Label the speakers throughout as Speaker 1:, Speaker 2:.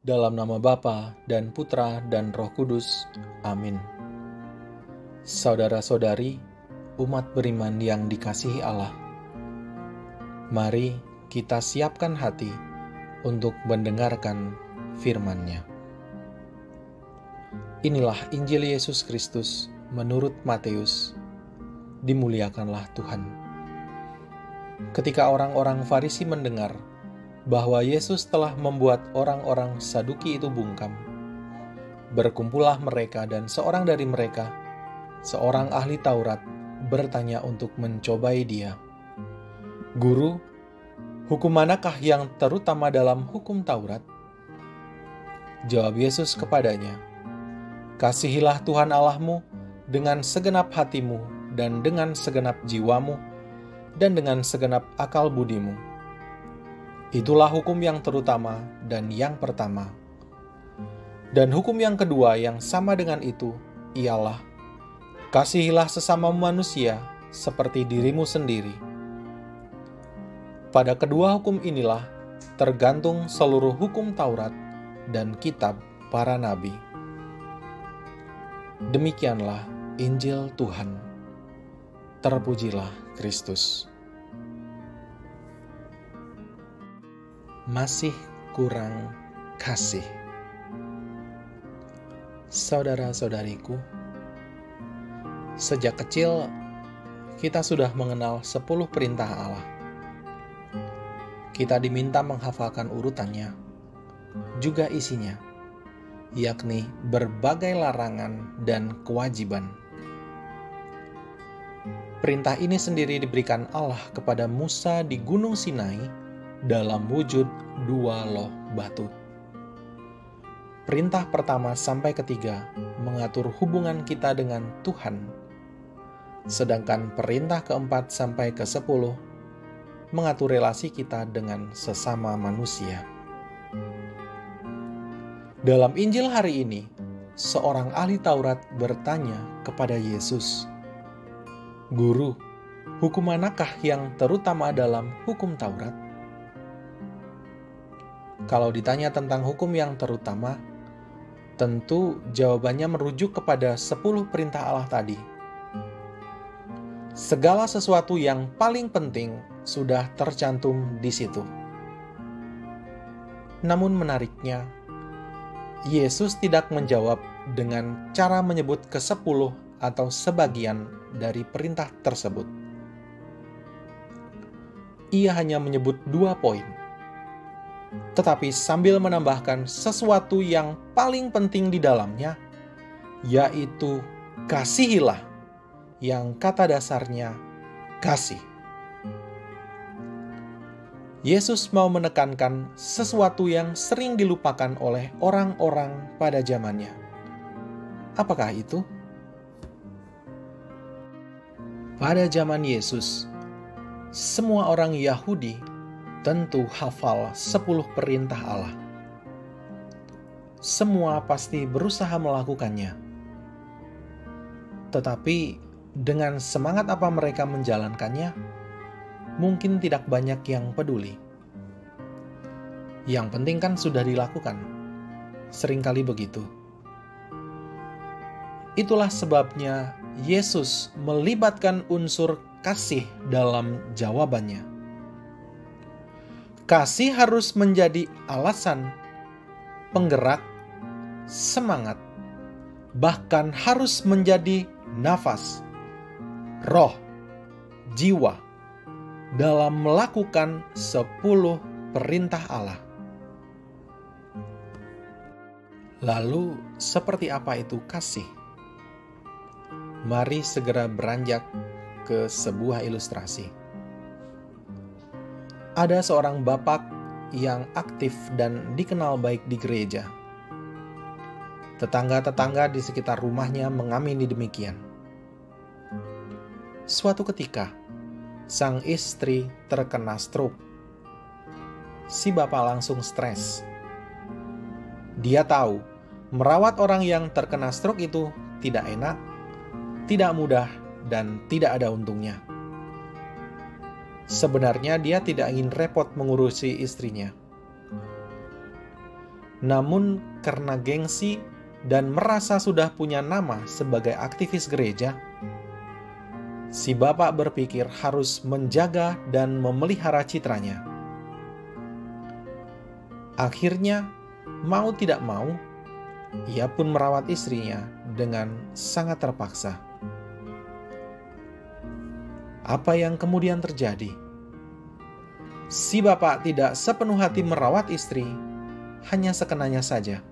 Speaker 1: Dalam nama Bapa dan Putra dan Roh Kudus. Amin. Saudara-saudari, umat beriman yang dikasihi Allah, mari kita siapkan hati untuk mendengarkan firman-Nya. Inilah Injil Yesus Kristus menurut Matius. Dimuliakanlah Tuhan. Ketika orang-orang Farisi mendengar bahwa Yesus telah membuat orang-orang Saduki itu bungkam, berkumpullah mereka dan seorang dari mereka, seorang ahli Taurat, bertanya untuk mencobai dia. "Guru, hukum manakah yang terutama dalam hukum Taurat?" Jawab Yesus kepadanya, "Kasihilah Tuhan Allahmu dengan segenap hatimu dan dengan segenap jiwamu dan dengan segenap akal budimu. Itulah hukum yang terutama dan yang pertama. Dan hukum yang kedua yang sama dengan itu ialah, kasihilah sesama manusia seperti dirimu sendiri. Pada kedua hukum inilah tergantung seluruh hukum Taurat dan kitab para nabi." Demikianlah Injil Tuhan. Terpujilah Kristus. Masih kurang kasih. Saudara-saudariku, sejak kecil kita sudah mengenal 10 perintah Allah. Kita diminta menghafalkan urutannya, juga isinya, yakni berbagai larangan dan kewajiban. Perintah ini sendiri diberikan Allah kepada Musa di Gunung Sinai dalam wujud 2 loh batu. Perintah pertama sampai ketiga mengatur hubungan kita dengan Tuhan, sedangkan perintah keempat sampai ke-10 mengatur relasi kita dengan sesama manusia. Dalam Injil hari ini, seorang ahli Taurat bertanya kepada Yesus, "Guru, hukum manakah yang terutama dalam hukum Taurat?" Kalau ditanya tentang hukum yang terutama, tentu jawabannya merujuk kepada 10 perintah Allah tadi. Segala sesuatu yang paling penting sudah tercantum di situ. Namun menariknya, Yesus tidak menjawab dengan cara menyebut ke-10 atau sebagian dari perintah tersebut. Ia hanya menyebut 2 poin, tetapi sambil menambahkan sesuatu yang paling penting di dalamnya, yaitu kasihilah, yang kata dasarnya kasih. Yesus mau menekankan sesuatu yang sering dilupakan oleh orang-orang pada zamannya. Apakah itu? Pada zaman Yesus, semua orang Yahudi tentu hafal 10 perintah Allah. Semua pasti berusaha melakukannya. Tetapi dengan semangat apa mereka menjalankannya, mungkin tidak banyak yang peduli. Yang penting kan sudah dilakukan. Seringkali begitu. Itulah sebabnya Yesus melibatkan unsur kasih dalam jawabannya. Kasih harus menjadi alasan, penggerak, semangat, bahkan harus menjadi nafas, roh, jiwa dalam melakukan 10 perintah Allah. Lalu, seperti apa itu kasih? Mari segera beranjak ke sebuah ilustrasi. Ada seorang bapak yang aktif dan dikenal baik di gereja. Tetangga-tetangga di sekitar rumahnya mengamini demikian. Suatu ketika, sang istri terkena stroke. Si bapak langsung stres. Dia tahu merawat orang yang terkena stroke itu tidak enak, tidak mudah, dan tidak ada untungnya. Sebenarnya dia tidak ingin repot mengurusi istrinya. Namun karena gengsi dan merasa sudah punya nama sebagai aktivis gereja, si bapak berpikir harus menjaga dan memelihara citranya. Akhirnya, mau tidak mau, ia pun merawat istrinya dengan sangat terpaksa. Apa yang kemudian terjadi? Si bapak tidak sepenuh hati merawat istri, hanya sekenanya saja.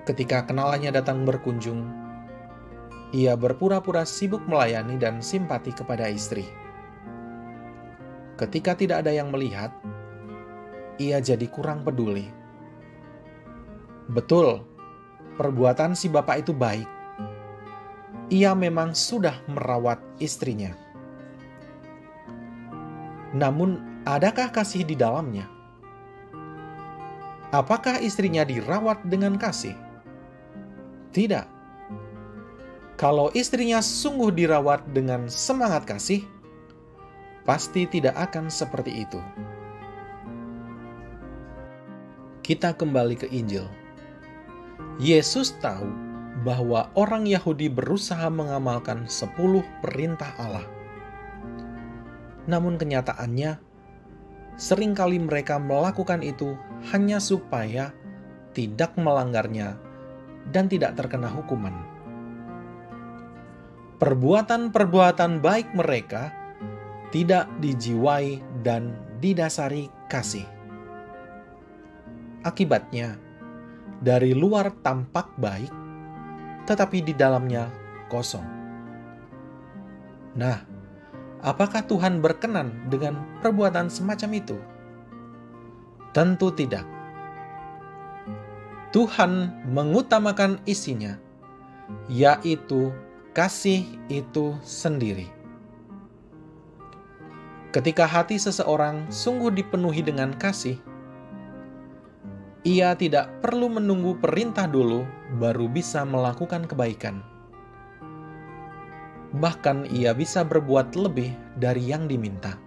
Speaker 1: Ketika kenalannya datang berkunjung, ia berpura-pura sibuk melayani dan simpati kepada istri. Ketika tidak ada yang melihat, ia jadi kurang peduli. Betul, perbuatan si bapak itu baik. Ia memang sudah merawat istrinya. Namun, adakah kasih di dalamnya? Apakah istrinya dirawat dengan kasih? Tidak. Kalau istrinya sungguh dirawat dengan semangat kasih, pasti tidak akan seperti itu. Kita kembali ke Injil. Yesus tahu bahwa orang Yahudi berusaha mengamalkan 10 perintah Allah. Namun kenyataannya, seringkali mereka melakukan itu hanya supaya tidak melanggarnya dan tidak terkena hukuman. Perbuatan-perbuatan baik mereka tidak dijiwai dan didasari kasih. Akibatnya, dari luar tampak baik, tetapi di dalamnya kosong. Nah, apakah Tuhan berkenan dengan perbuatan semacam itu? Tentu tidak. Tuhan mengutamakan isinya, yaitu kasih itu sendiri. Ketika hati seseorang sungguh dipenuhi dengan kasih, ia tidak perlu menunggu perintah dulu baru bisa melakukan kebaikan. Bahkan ia bisa berbuat lebih dari yang diminta.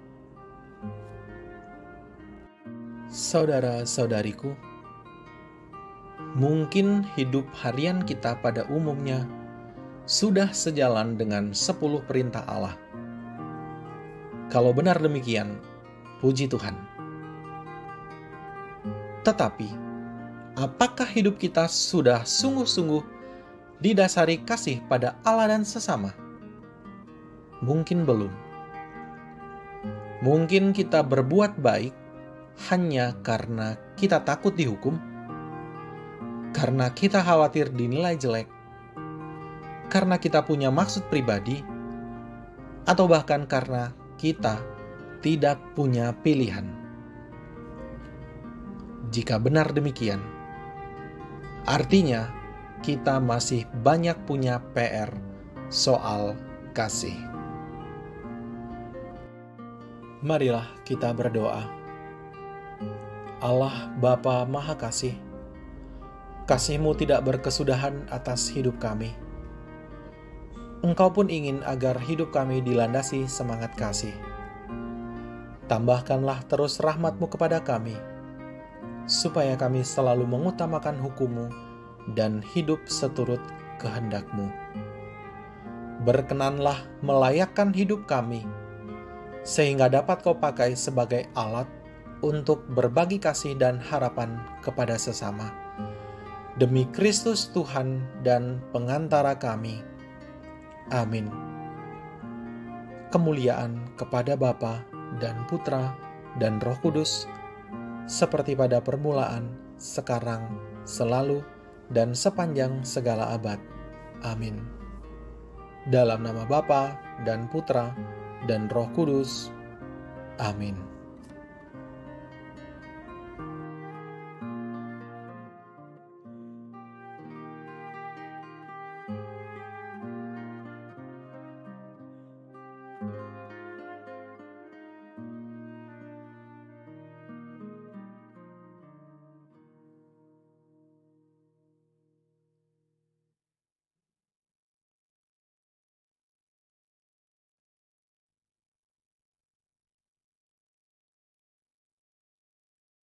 Speaker 1: Saudara-saudariku, mungkin hidup harian kita pada umumnya sudah sejalan dengan 10 perintah Allah. Kalau benar demikian, puji Tuhan. Tetapi, apakah hidup kita sudah sungguh-sungguh didasari kasih pada Allah dan sesama? Mungkin belum. Mungkin kita berbuat baik hanya karena kita takut dihukum, karena kita khawatir dinilai jelek, karena kita punya maksud pribadi, atau bahkan karena kita tidak punya pilihan. Jika benar demikian, artinya kita masih banyak punya PR soal kasih. Marilah kita berdoa. Allah Bapa Maha Kasih, kasih-Mu tidak berkesudahan atas hidup kami. Engkau pun ingin agar hidup kami dilandasi semangat kasih. Tambahkanlah terus rahmat-Mu kepada kami, supaya kami selalu mengutamakan hukum-Mu dan hidup seturut kehendak-Mu. Berkenanlah melayakkan hidup kami, sehingga dapat Kau pakai sebagai alat untuk berbagi kasih dan harapan kepada sesama. Demi Kristus Tuhan dan pengantara kami. Amin. Kemuliaan kepada Bapa dan Putra dan Roh Kudus, seperti pada permulaan, sekarang, selalu, dan sepanjang segala abad. Amin. Dalam nama Bapa dan Putra dan Roh Kudus. Amin.